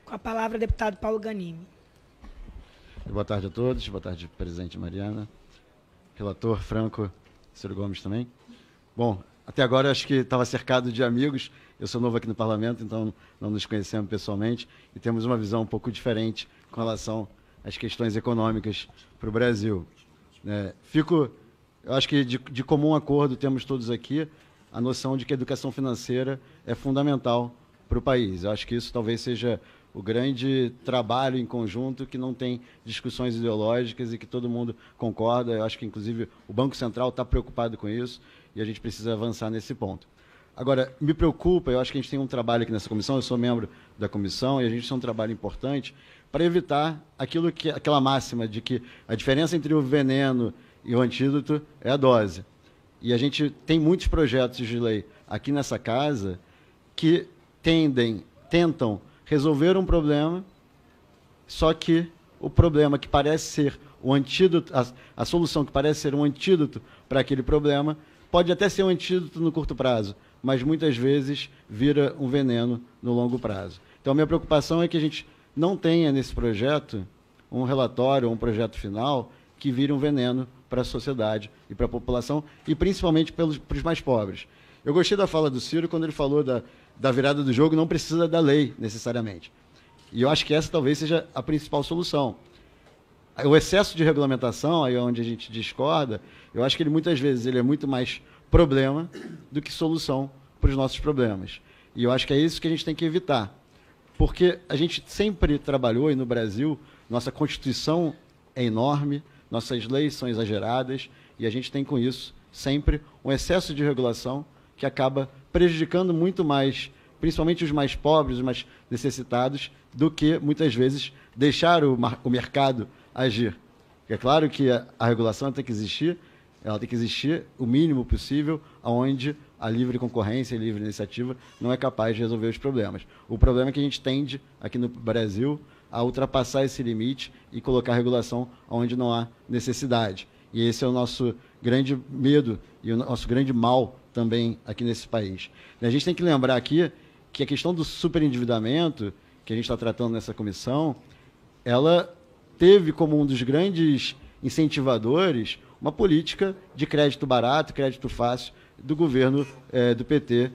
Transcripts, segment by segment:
Com a palavra, deputado Paulo Ganimi. Boa tarde a todos. Boa tarde, presidente Mariana. Relator Franco, Ciro Gomes também. Bom, até agora eu acho que estava cercado de amigos. Eu sou novo aqui no parlamento, então não nos conhecemos pessoalmente e temos uma visão um pouco diferente com relação às questões econômicas para o Brasil. Eu acho que de comum acordo temos todos aqui a noção de que a educação financeira é fundamental para o país. Eu acho que isso talvez seja o grande trabalho em conjunto, que não tem discussões ideológicas e que todo mundo concorda. Eu acho que, inclusive, o Banco Central está preocupado com isso e a gente precisa avançar nesse ponto. Agora, me preocupa, eu acho que a gente tem um trabalho aqui nessa comissão, eu sou membro da comissão, e a gente tem um trabalho importante para evitar aquela máxima de que a diferença entre o veneno e o antídoto é a dose. E a gente tem muitos projetos de lei aqui nessa casa que tentam resolver um problema, só que o problema que parece ser o antídoto, a solução que parece ser um antídoto para aquele problema, pode até ser um antídoto no curto prazo, mas muitas vezes vira um veneno no longo prazo. Então, a minha preocupação é que a gente não tenha nesse projeto um relatório, um projeto final, que vire um veneno para a sociedade e para a população, e principalmente para os mais pobres. Eu gostei da fala do Ciro quando ele falou da virada do jogo, não precisa da lei, necessariamente. E eu acho que essa talvez seja a principal solução. O excesso de regulamentação, aí onde a gente discorda, eu acho que ele muitas vezes ele é muito mais problema do que solução para os nossos problemas. E eu acho que é isso que a gente tem que evitar. Porque a gente sempre trabalhou, e no Brasil, nossa Constituição é enorme, nossas leis são exageradas, e a gente tem com isso sempre um excesso de regulação que acaba prejudicando muito mais, principalmente os mais pobres, os mais necessitados, do que, muitas vezes, deixar o mercado agir. É claro que a regulação tem que existir, ela tem que existir o mínimo possível, onde a livre concorrência e livre iniciativa não é capaz de resolver os problemas. O problema é que a gente tende, aqui no Brasil, a ultrapassar esse limite e colocar regulação onde não há necessidade. E esse é o nosso grande medo e o nosso grande mal também aqui nesse país. A gente tem que lembrar aqui que a questão do superendividamento, que a gente está tratando nessa comissão, ela teve como um dos grandes incentivadores uma política de crédito barato, crédito fácil, do governo do PT,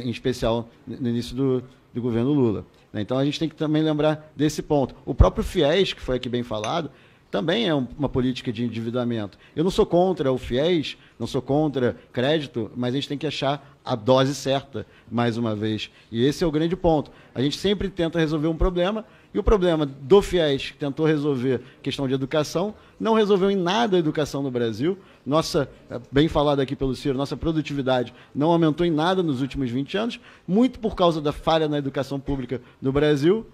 em especial no início do governo Lula. Então, a gente tem que também lembrar desse ponto. O próprio FIES, que foi aqui bem falado, também é uma política de endividamento. Eu não sou contra o FIES, não sou contra crédito, mas a gente tem que achar a dose certa, mais uma vez. E esse é o grande ponto. A gente sempre tenta resolver um problema, e o problema do FIES, que tentou resolver a questão de educação, não resolveu em nada a educação no Brasil. Nossa, bem falado aqui pelo Ciro, nossa produtividade não aumentou em nada nos últimos 20 anos, muito por causa da falha na educação pública no Brasil,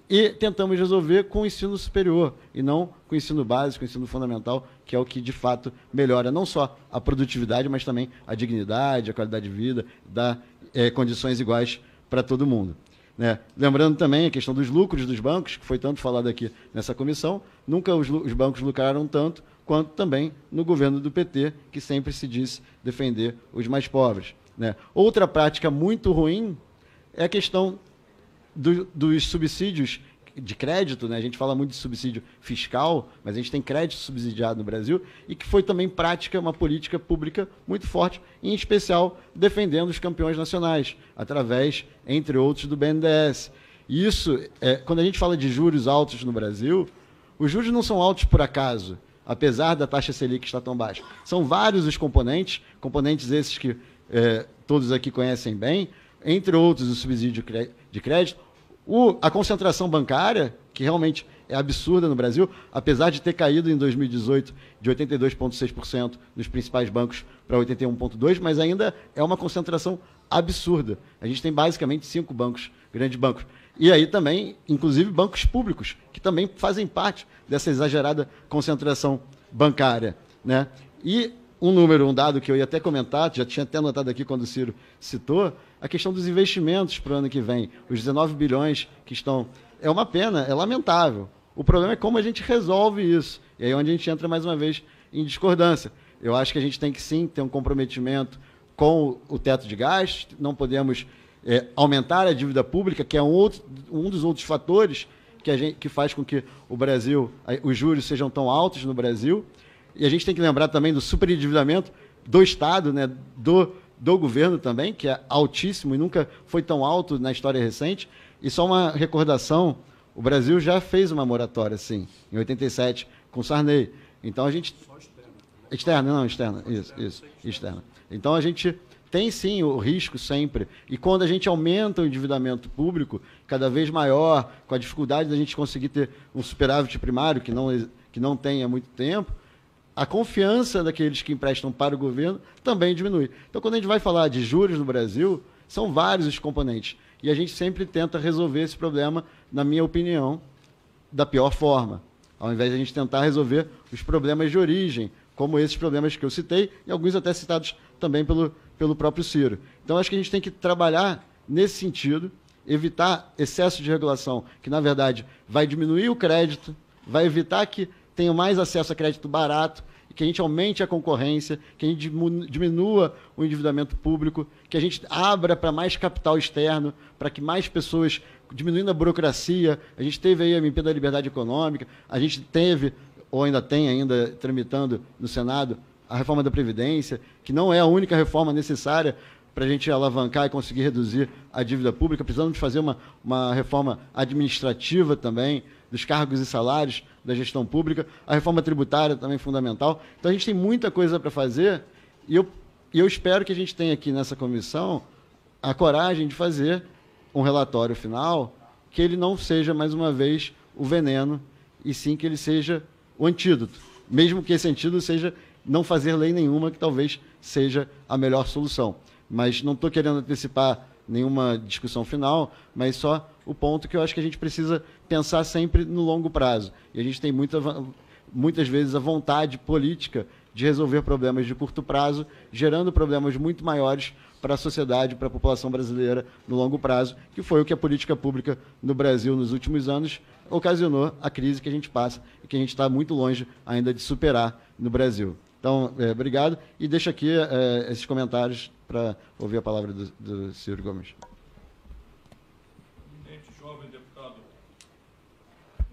e tentamos resolver com o ensino superior, e não com o ensino básico, o ensino fundamental, que é o que, de fato, melhora não só a produtividade, mas também a dignidade, a qualidade de vida, dá condições iguais para todo mundo. Lembrando também a questão dos lucros dos bancos, que foi tanto falado aqui nessa comissão, nunca os bancos lucraram tanto quanto também no governo do PT, que sempre se disse defender os mais pobres. Outra prática muito ruim é a questão dos subsídios de crédito, a gente fala muito de subsídio fiscal, mas a gente tem crédito subsidiado no Brasil, e que foi também uma política pública muito forte, em especial defendendo os campeões nacionais, através, entre outros, do BNDES. E isso, quando a gente fala de juros altos no Brasil, os juros não são altos por acaso, apesar da taxa Selic estar tão baixa. São vários os componentes esses que todos aqui conhecem bem, entre outros o subsídio de crédito, a concentração bancária, que realmente é absurda no Brasil, apesar de ter caído em 2018 de 82,6% nos principais bancos para 81,2%, mas ainda é uma concentração absurda. A gente tem basicamente 5 bancos, grandes bancos. E aí também, inclusive, bancos públicos, que também fazem parte dessa exagerada concentração bancária. E um dado que eu ia até comentar, já tinha até anotado aqui quando o Ciro citou, a questão dos investimentos para o ano que vem. Os 19 bilhões que estão... É uma pena, é lamentável. O problema é como a gente resolve isso. E aí é onde a gente entra, mais uma vez, em discordância. Eu acho que a gente tem que, sim, ter um comprometimento com o teto de gastos, não podemos aumentar a dívida pública, que é um dos outros fatores que faz com que o Brasil, os juros sejam tão altos no Brasil. E a gente tem que lembrar também do superendividamento do Estado, né, do governo também, que é altíssimo e nunca foi tão alto na história recente. E só uma recordação, o Brasil já fez uma moratória, sim, em 87, com Sarney. Então a gente... Só externa. Externa, não, externa. Isso, externa. Então a gente tem, sim, o risco sempre. E quando a gente aumenta o endividamento público cada vez maior, com a dificuldade da gente conseguir ter um superávit primário que não tem há muito tempo, a confiança daqueles que emprestam para o governo também diminui. Então, quando a gente vai falar de juros no Brasil, são vários os componentes. E a gente sempre tenta resolver esse problema, na minha opinião, da pior forma, ao invés de a gente tentar resolver os problemas de origem, como esses problemas que eu citei, e alguns até citados também pelo próprio Ciro. Então, acho que a gente tem que trabalhar nesse sentido, evitar excesso de regulação, que, na verdade, vai diminuir o crédito, vai evitar que tenham mais acesso a crédito barato, que a gente aumente a concorrência, que a gente diminua o endividamento público, que a gente abra para mais capital externo, para que mais pessoas, diminuindo a burocracia. A gente teve aí a MP da Liberdade Econômica, a gente teve, ou ainda tem ainda tramitando no Senado, a reforma da Previdência, que não é a única reforma necessária para a gente alavancar e conseguir reduzir a dívida pública. Precisamos de fazer uma reforma administrativa também, dos cargos e salários da gestão pública, a reforma tributária também é fundamental. Então, a gente tem muita coisa para fazer e eu espero que a gente tenha aqui nessa comissão a coragem de fazer um relatório final que ele não seja, mais uma vez, o veneno, e sim que ele seja o antídoto, mesmo que esse antídoto seja não fazer lei nenhuma, que talvez seja a melhor solução. Mas não estou querendo antecipar nenhuma discussão final, mas só o ponto que eu acho que a gente precisa pensar sempre no longo prazo. E a gente tem muitas vezes a vontade política de resolver problemas de curto prazo, gerando problemas muito maiores para a sociedade, para a população brasileira no longo prazo, que foi o que a política pública no Brasil nos últimos anos ocasionou a crise que a gente passa e que a gente está muito longe ainda de superar no Brasil. Então, obrigado. E deixo aqui esses comentários para ouvir a palavra do Ciro Gomes.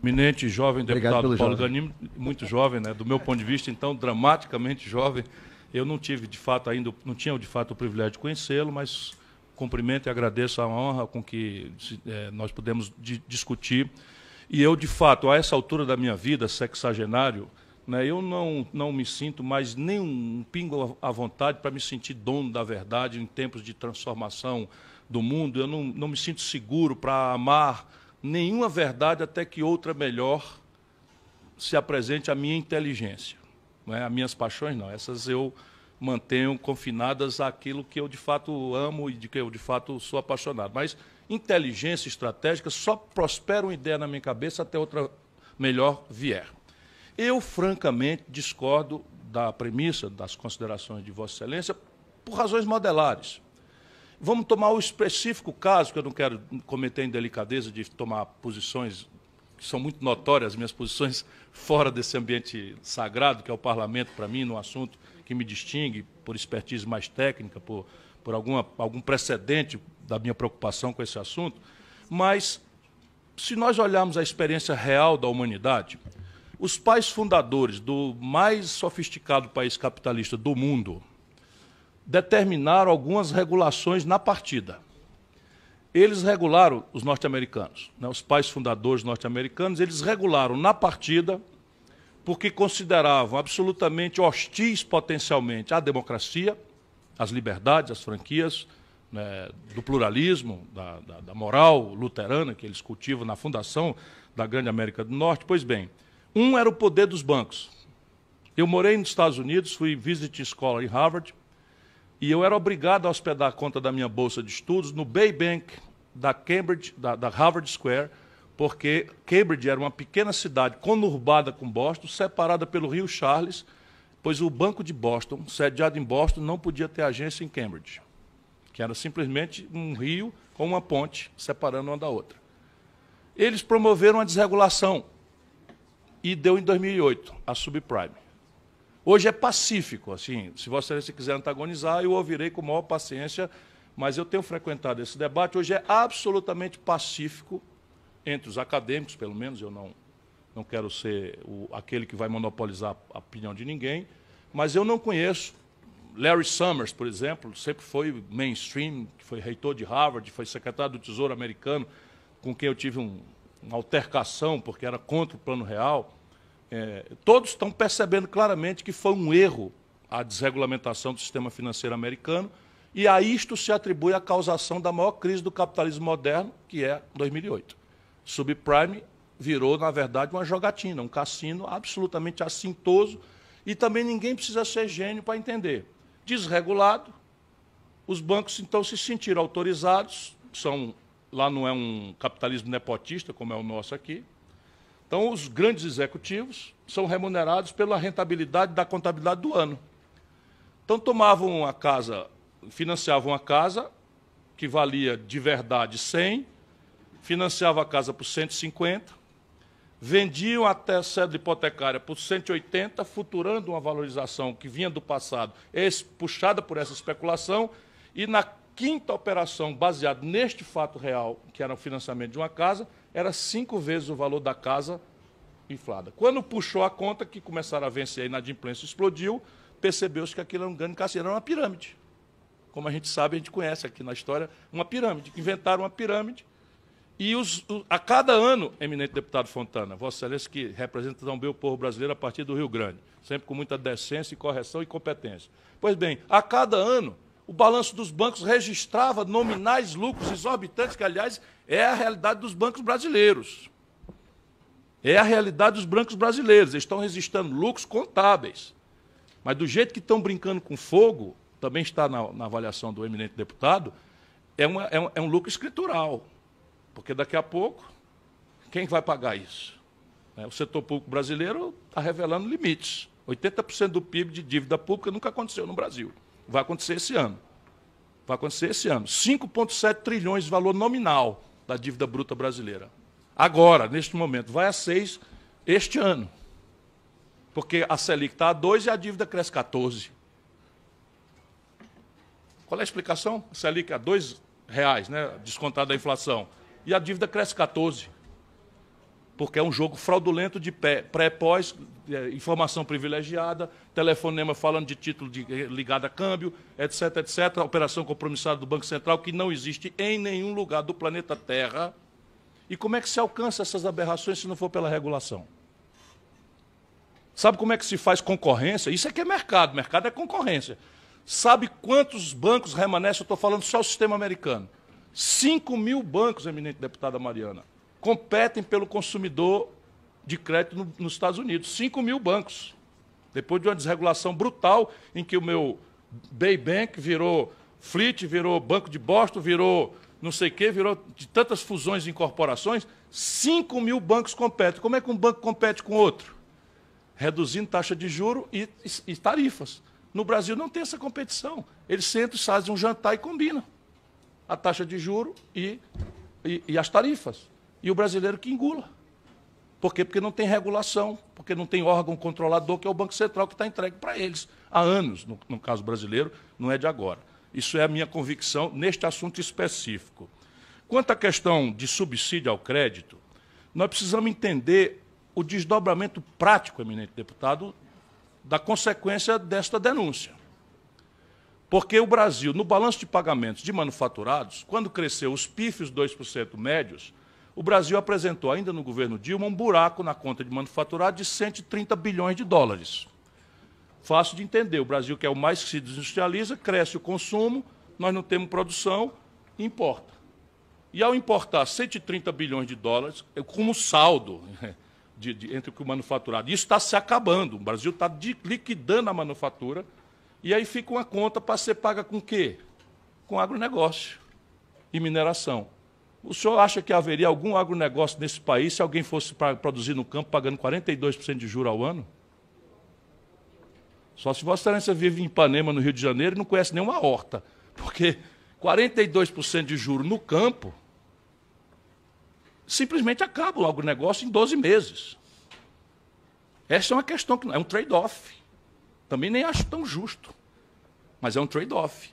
Eminente jovem deputado Paulo Ganim, muito jovem, né? Do meu ponto de vista, então, dramaticamente jovem. Eu não tive, de fato, ainda, não tinha, de fato, o privilégio de conhecê-lo, mas cumprimento e agradeço a honra com que nós pudemos discutir. E eu, de fato, a essa altura da minha vida, sexagenário, né, eu não me sinto mais nem um pingo à vontade para me sentir dono da verdade em tempos de transformação do mundo. Eu não me sinto seguro para amar nenhuma verdade até que outra melhor se apresente à minha inteligência. Não é? As minhas paixões, não. Essas eu mantenho confinadas àquilo que eu, de fato, amo e de que eu, de fato, sou apaixonado. Mas inteligência estratégica só prospera uma ideia na minha cabeça até outra melhor vier. Eu, francamente, discordo da premissa, das considerações de Vossa Excelência, por razões modelares. Vamos tomar o específico caso, que eu não quero cometer a indelicadeza de tomar posições que são muito notórias, as minhas posições fora desse ambiente sagrado, que é o parlamento, para mim, num assunto que me distingue por expertise mais técnica, por algum precedente da minha preocupação com esse assunto. Mas, se nós olharmos a experiência real da humanidade, os pais fundadores do mais sofisticado país capitalista do mundo determinaram algumas regulações na partida. Eles regularam, os norte-americanos, né, os pais fundadores norte-americanos, eles regularam na partida porque consideravam absolutamente hostis potencialmente à democracia, às liberdades, às franquias, né, do pluralismo, da moral luterana que eles cultivam na fundação da grande América do Norte. Pois bem, um era o poder dos bancos. Eu morei nos Estados Unidos, fui visiting scholar em Harvard, e eu era obrigado a hospedar a conta da minha bolsa de estudos no Bay Bank da Cambridge, da Harvard Square, porque Cambridge era uma pequena cidade conurbada com Boston, separada pelo rio Charles, pois o Banco de Boston, sediado em Boston, não podia ter agência em Cambridge, que era simplesmente um rio com uma ponte separando uma da outra. Eles promoveram uma desregulação e deu em 2008 a subprime. Hoje é pacífico, assim, se Vossa Excelência quiser antagonizar, eu ouvirei com maior paciência, mas eu tenho frequentado esse debate. Hoje é absolutamente pacífico entre os acadêmicos, pelo menos. Eu não quero ser aquele que vai monopolizar a opinião de ninguém, mas eu não conheço. Larry Summers, por exemplo, sempre foi mainstream, que foi reitor de Harvard, foi secretário do Tesouro americano, com quem eu tive uma altercação, porque era contra o Plano Real. Todos estão percebendo claramente que foi um erro a desregulamentação do sistema financeiro americano, e a isto se atribui a causação da maior crise do capitalismo moderno, que é 2008. Subprime virou, na verdade, uma jogatina, um cassino absolutamente assintoso, e também ninguém precisa ser gênio para entender. Desregulado, os bancos, então, se sentiram autorizados, lá não é um capitalismo nepotista, como é o nosso aqui. Então, os grandes executivos são remunerados pela rentabilidade da contabilidade do ano. Então, tomavam uma casa, financiavam a casa, que valia de verdade 100, financiavam a casa por 150, vendiam até a cédula hipotecária por 180, futurando uma valorização que vinha do passado, puxada por essa especulação, e na quinta operação, baseada neste fato real, que era o financiamento de uma casa, era 5 vezes o valor da casa inflada. Quando puxou a conta, que começaram a vencer, a inadimplência explodiu, percebeu-se que aquilo era um grande cassino, era uma pirâmide. Como a gente sabe, a gente conhece aqui na história, uma pirâmide. Inventaram uma pirâmide, e a cada ano, eminente deputado Fontana, Vossa Excelência, que representa tão bem o povo brasileiro a partir do Rio Grande, sempre com muita decência, correção e competência. Pois bem, a cada ano, o balanço dos bancos registrava nominais lucros exorbitantes, que, aliás, é a realidade dos bancos brasileiros. É a realidade dos bancos brasileiros. Eles estão registrando lucros contábeis. Mas, do jeito que estão brincando com fogo, também está na avaliação do eminente deputado, é um lucro escritural. Porque daqui a pouco, quem vai pagar isso? O setor público brasileiro está revelando limites. 80% do PIB de dívida pública nunca aconteceu no Brasil. Vai acontecer esse ano. Vai acontecer esse ano. 5,7 trilhões de valor nominal da dívida bruta brasileira. Agora, neste momento, vai a 6 este ano. Porque a Selic está a 2 e a dívida cresce 14. Qual é a explicação? A Selic é a R$2, né, descontada da inflação. E a dívida cresce 14. Porque é um jogo fraudulento de pré-pós, informação privilegiada, telefonema falando de título ligado a câmbio, etc., etc., operação compromissada do Banco Central, que não existe em nenhum lugar do planeta Terra. E como é que se alcança essas aberrações se não for pela regulação? Sabe como é que se faz concorrência? Isso aqui é mercado é concorrência. Sabe quantos bancos remanescem? Eu estou falando só o sistema americano. 5 mil bancos, eminente deputada Mariana, competem pelo consumidor de crédito nos Estados Unidos. 5 mil bancos. Depois de uma desregulação brutal, em que o meu Bay Bank virou Fleet, virou Banco de Boston, virou não sei o quê, virou de tantas fusões e incorporações, 5 mil bancos competem. Como é que um banco compete com outro? Reduzindo taxa de juros e tarifas. No Brasil não tem essa competição. Eles sentam, fazem um jantar e combinam a taxa de juros e as tarifas. E o brasileiro que engula. Por quê? Porque não tem regulação, porque não tem órgão controlador, que é o Banco Central, que está entregue para eles. Há anos, no caso brasileiro, não é de agora. Isso é a minha convicção neste assunto específico. Quanto à questão de subsídio ao crédito, nós precisamos entender o desdobramento prático, eminente deputado, da consequência desta denúncia. Porque o Brasil, no balanço de pagamentos de manufaturados, quando cresceu os pífios 2% médios, o Brasil apresentou, ainda no governo Dilma, um buraco na conta de manufaturado de 130 bilhões de dólares. Fácil de entender, o Brasil, que é o mais que se desindustrializa, cresce o consumo, nós não temos produção, importa. E ao importar 130 bilhões de dólares, como saldo entre o manufaturado, isso está se acabando, o Brasil está liquidando a manufatura, e aí fica uma conta para ser paga com o quê? Com agronegócio e mineração. O senhor acha que haveria algum agronegócio nesse país se alguém fosse produzir no campo pagando 42% de juros ao ano? Só se Vossa Excelência vive em Ipanema, no Rio de Janeiro, e não conhece nenhuma horta. Porque 42% de juros no campo simplesmente acaba o agronegócio em 12 meses. Essa é uma questão que é um trade-off. Também nem acho tão justo, mas é um trade-off.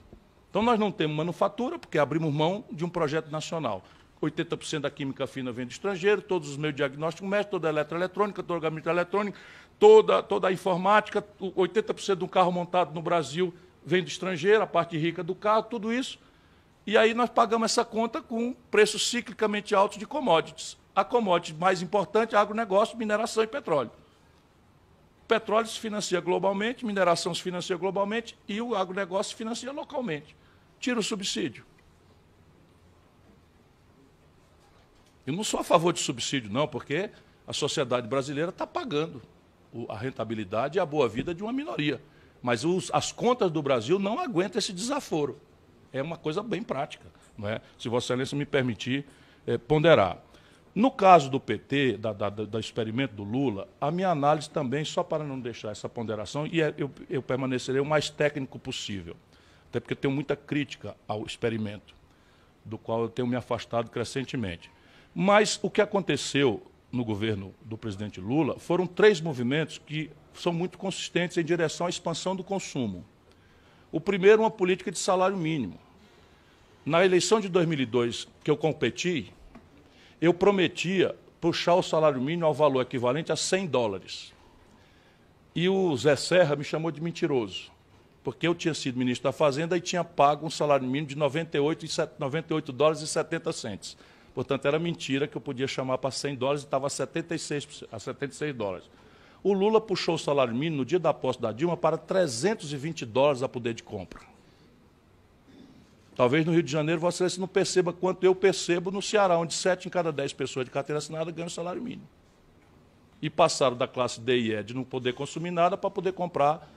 Então, nós não temos manufatura, porque abrimos mão de um projeto nacional. 80% da química fina vem do estrangeiro, todos os meios de diagnóstico médico, toda a eletroeletrônica, toda a gabinete eletrônica, toda a informática, 80% do carro montado no Brasil vem do estrangeiro, a parte rica do carro, tudo isso. E aí nós pagamos essa conta com preços ciclicamente altos de commodities. A commodity mais importante é agronegócio, mineração e petróleo. O petróleo se financia globalmente, mineração se financia globalmente e o agronegócio se financia localmente. Tira o subsídio. Eu não sou a favor de subsídio, não, porque a sociedade brasileira está pagando a rentabilidade e a boa-vida de uma minoria. Mas as contas do Brasil não aguentam esse desaforo. É uma coisa bem prática, não é? Se Vossa Excelência me permitir ponderar. No caso do PT, do experimento do Lula, a minha análise também, só para não deixar essa ponderação, e eu permanecerei o mais técnico possível, até porque eu tenho muita crítica ao experimento, do qual eu tenho me afastado crescentemente. Mas o que aconteceu no governo do presidente Lula foram 3 movimentos que são muito consistentes em direção à expansão do consumo. O primeiro, uma política de salário mínimo. Na eleição de 2002, que eu competi, eu prometia puxar o salário mínimo ao valor equivalente a $100. E o Zé Serra me chamou de mentiroso, porque eu tinha sido ministro da Fazenda e tinha pago um salário mínimo de $98,70. Portanto, era mentira que eu podia chamar para $100 e estava a $76. O Lula puxou o salário mínimo no dia da posse da Dilma para $320 a poder de compra. Talvez no Rio de Janeiro você não perceba quanto eu percebo no Ceará, onde 7 em cada 10 pessoas de carteira assinada ganham salário mínimo. E passaram da classe D e E de não poder consumir nada para poder comprar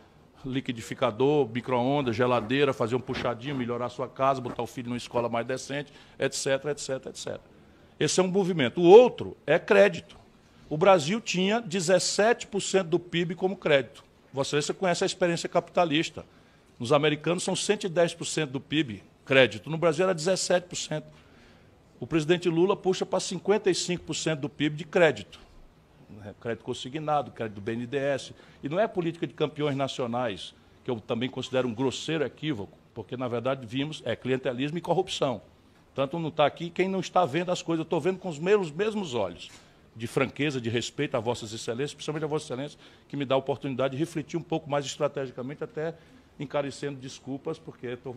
liquidificador, micro-ondas, geladeira, fazer um puxadinho, melhorar a sua casa, botar o filho numa escola mais decente, etc, etc, etc. Esse é um movimento. O outro é crédito. O Brasil tinha 17% do PIB como crédito. Você conhece a experiência capitalista. Nos americanos são 110% do PIB crédito. No Brasil era 17%. O presidente Lula puxa para 55% do PIB de crédito. Crédito consignado, crédito do BNDES. E não é política de campeões nacionais, que eu também considero um grosseiro equívoco, porque, na verdade, vimos clientelismo e corrupção. Tanto não está aqui quem não está vendo as coisas. Eu estou vendo com os mesmos olhos, de franqueza, de respeito a Vossas Excelências, principalmente a Vossa Excelência, que me dá a oportunidade de refletir um pouco mais estrategicamente, até encarecendo desculpas, porque estou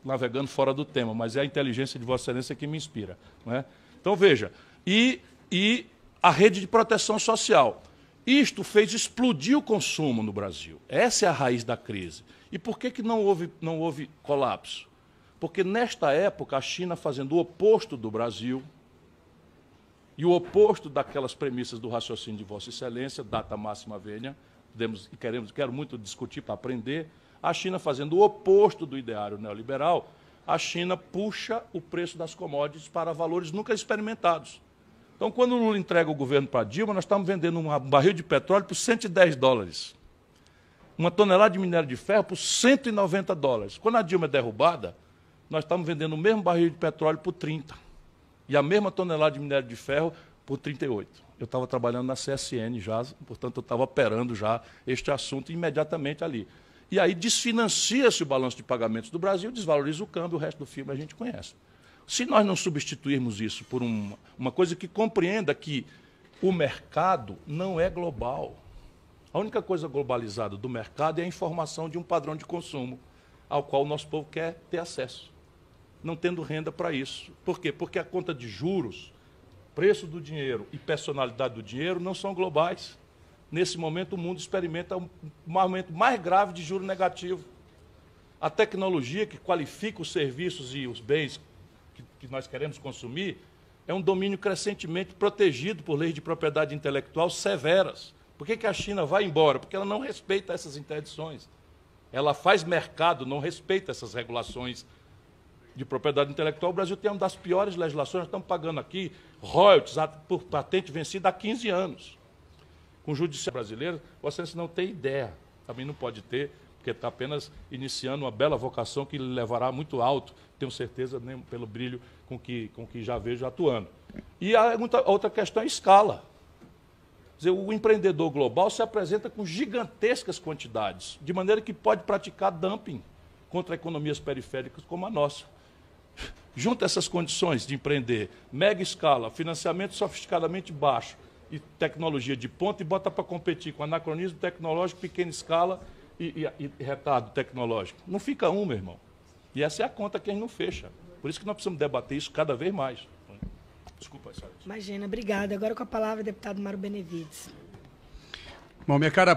navegando fora do tema, mas é a inteligência de Vossa Excelência que me inspira. Não é? Então, veja, e a rede de proteção social. Isto fez explodir o consumo no Brasil. Essa é a raiz da crise. E por que não houve colapso? Porque, nesta época, a China fazendo o oposto do Brasil, e o oposto daquelas premissas do raciocínio de Vossa Excelência, data máxima venia, quero muito discutir para aprender, a China fazendo o oposto do ideário neoliberal, a China puxa o preço das commodities para valores nunca experimentados. Então, quando o Lula entrega o governo para a Dilma, nós estamos vendendo um barril de petróleo por $110. Uma tonelada de minério de ferro por $190. Quando a Dilma é derrubada, nós estamos vendendo o mesmo barril de petróleo por 30. E a mesma tonelada de minério de ferro por 38. Eu estava trabalhando na CSN já, portanto, eu estava operando já este assunto imediatamente ali. E aí desfinancia-se o balanço de pagamentos do Brasil, desvaloriza o câmbio, o resto do filme a gente conhece. Se nós não substituirmos isso por uma coisa que compreenda que o mercado não é global. A única coisa globalizada do mercado é a informação de um padrão de consumo ao qual o nosso povo quer ter acesso, não tendo renda para isso. Por quê? Porque a conta de juros, preço do dinheiro e personalidade do dinheiro não são globais. Nesse momento, o mundo experimenta um momento mais grave de juro negativo. A tecnologia que qualifica os serviços e os bens que nós queremos consumir é um domínio crescentemente protegido por leis de propriedade intelectual severas. Por que a China vai embora? Porque ela não respeita essas interdições. Ela faz mercado, não respeita essas regulações de propriedade intelectual. O Brasil tem uma das piores legislações, nós estamos pagando aqui royalties por patente vencida há 15 anos. Com o judiciário brasileiro, você não tem ideia, também não pode ter, porque está apenas iniciando uma bela vocação que lhe levará muito alto, tenho certeza, nem pelo brilho com que já vejo atuando. E a outra questão é a escala. Quer dizer, o empreendedor global se apresenta com gigantescas quantidades, de maneira que pode praticar dumping contra economias periféricas como a nossa. Junta essas condições de empreender, mega escala, financiamento sofisticadamente baixo e tecnologia de ponta e bota para competir com anacronismo tecnológico, pequena escala e retardo tecnológico. Não fica um, meu irmão. E essa é a conta que a gente não fecha. Por isso que nós precisamos debater isso cada vez mais. Desculpa, Sérgio. Imagina, obrigada. Agora com a palavra, deputado Mário Benevides. Bom, minha cara